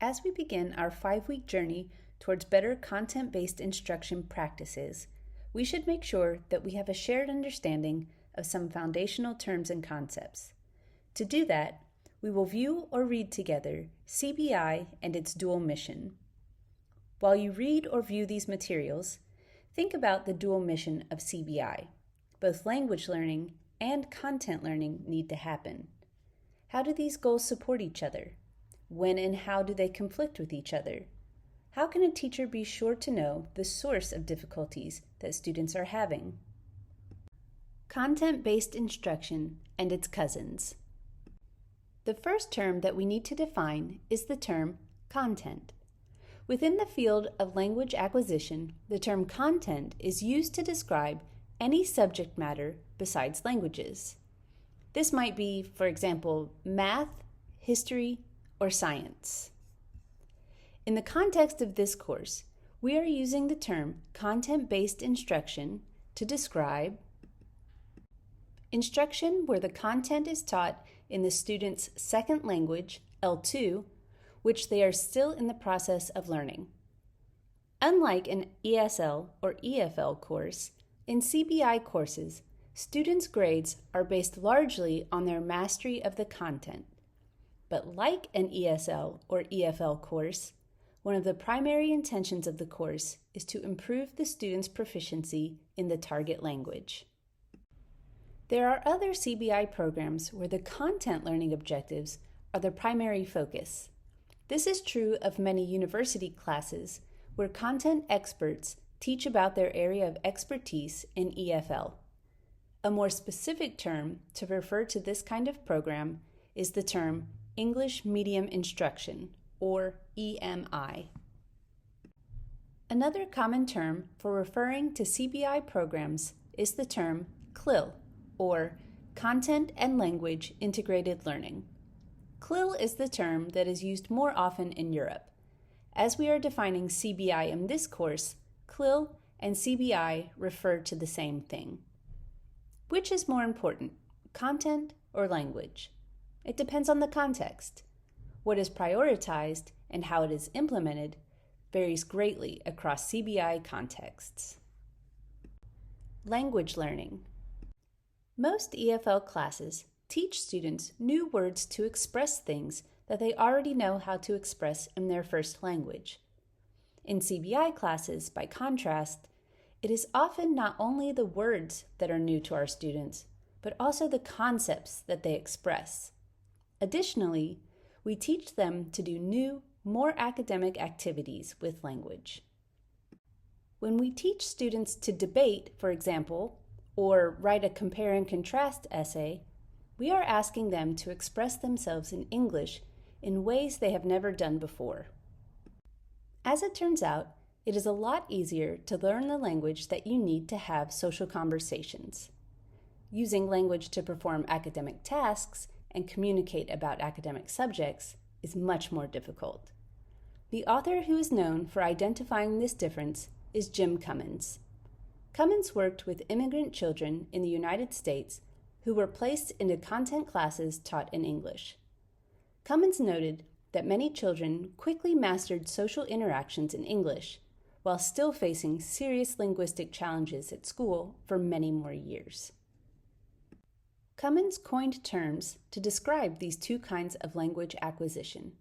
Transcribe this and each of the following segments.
As we begin our 5-week journey towards better content-based instruction practices, we should make sure that we have a shared understanding of some foundational terms and concepts. To do that, we will view or read together CBI and its dual mission. While you read or view these materials, think about the dual mission of CBI. Both language learning and content learning need to happen. How do these goals support each other? When and how do they conflict with each other? How can a teacher be sure to know the source of difficulties that students are having? Content-based instruction and its cousins. The first term that we need to define is the term content. Within the field of language acquisition, the term content is used to describe any subject matter besides languages. This might be, for example, math, history, or science. In the context of this course, we are using the term content-based instruction to describe instruction where the content is taught in the student's second language, L2, which they are still in the process of learning. Unlike an ESL or EFL course, in CBI courses, students' grades are based largely on their mastery of the content. But like an ESL or EFL course, one of the primary intentions of the course is to improve the student's proficiency in the target language. There are other CBI programs where the content learning objectives are the primary focus. This is true of many university classes where content experts teach about their area of expertise in EFL. A more specific term to refer to this kind of program is the term English Medium Instruction, or EMI. Another common term for referring to CBI programs is the term CLIL, or Content and Language Integrated Learning. CLIL is the term that is used more often in Europe. As we are defining CBI in this course, CLIL and CBI refer to the same thing. Which is more important, content or language? It depends on the context. What is prioritized and how it is implemented varies greatly across CBI contexts. Language learning. Most EFL classes teach students new words to express things that they already know how to express in their first language. In CBI classes, by contrast, it is often not only the words that are new to our students, but also the concepts that they express. Additionally, we teach them to do new, more academic activities with language. When we teach students to debate, for example, or write a compare and contrast essay, we are asking them to express themselves in English in ways they have never done before. As it turns out, it is a lot easier to learn the language that you need to have social conversations. Using language to perform academic tasks and communicate about academic subjects is much more difficult. The author who is known for identifying this difference is Jim Cummins. Cummins worked with immigrant children in the United States who were placed into content classes taught in English. Cummins noted that many children quickly mastered social interactions in English while still facing serious linguistic challenges at school for many more years. Cummins coined terms to describe these two kinds of language acquisition.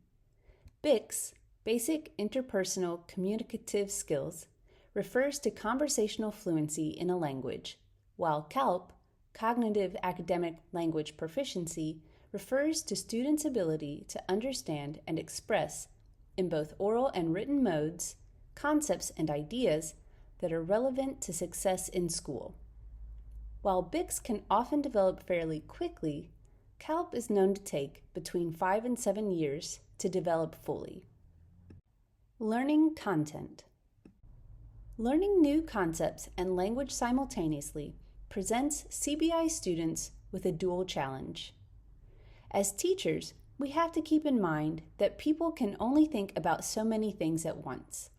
BICS, Basic Interpersonal Communicative Skills, refers to conversational fluency in a language, while CALP, Cognitive Academic Language Proficiency, refers to students' ability to understand and express, in both oral and written modes, concepts and ideas that are relevant to success in school. While BICS can often develop fairly quickly, CALP is known to take between 5 and 7 years to develop fully. Learning content. Learning new concepts and language simultaneously presents CBI students with a dual challenge. As teachers, we have to keep in mind that people can only think about so many things at once.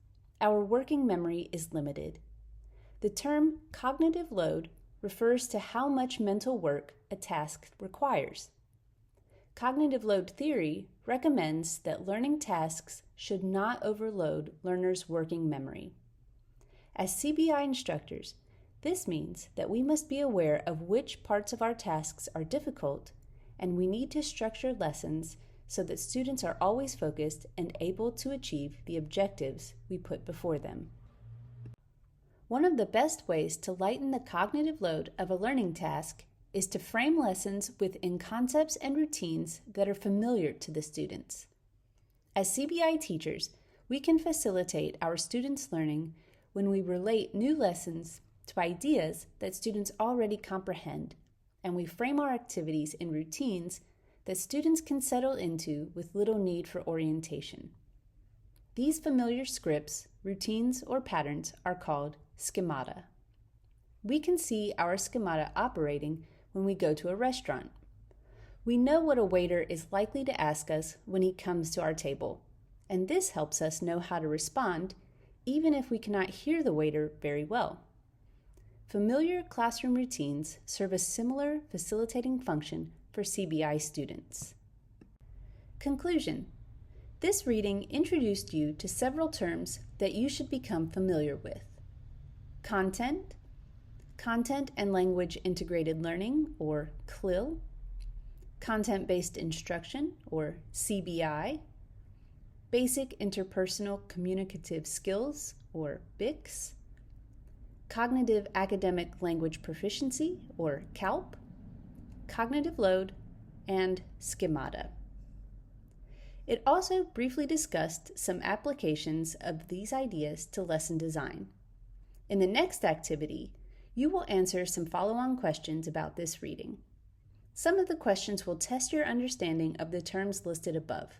Our working memory is limited. The term cognitive load refers to how much mental work a task requires. cognitive load theory recommends that learning tasks should not overload learners' working memory. As CBI instructors, this means that we must be aware of which parts of our tasks are difficult, and we need to structure lessons so that students are always focused and able to achieve the objectives we put before them. One of the best ways to lighten the cognitive load of a learning task is to frame lessons within concepts and routines that are familiar to the students. As CBI teachers, we can facilitate our students' learning when we relate new lessons to ideas that students already comprehend, and we frame our activities in routines that students can settle into with little need for orientation. These familiar scripts, routines, or patterns are called schemata. We can see our schemata operating when we go to a restaurant. We know what a waiter is likely to ask us when he comes to our table, and this helps us know how to respond even if we cannot hear the waiter very well. Familiar classroom routines serve a similar facilitating function for CBI students. Conclusion. This reading introduced you to several terms that you should become familiar with. Content, Content and Language Integrated Learning, or CLIL, Content-Based Instruction, or CBI, Basic Interpersonal Communicative Skills, or BICS, Cognitive Academic Language Proficiency, or CALP, Cognitive Load, and Schemata. It also briefly discussed some applications of these ideas to lesson design. In the next activity, you will answer some follow-on questions about this reading. Some of the questions will test your understanding of the terms listed above.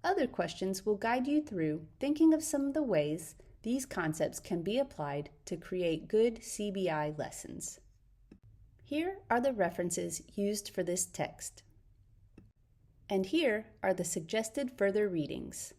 Other questions will guide you through thinking of some of the ways these concepts can be applied to create good CBI lessons. Here are the references used for this text. And here are the suggested further readings.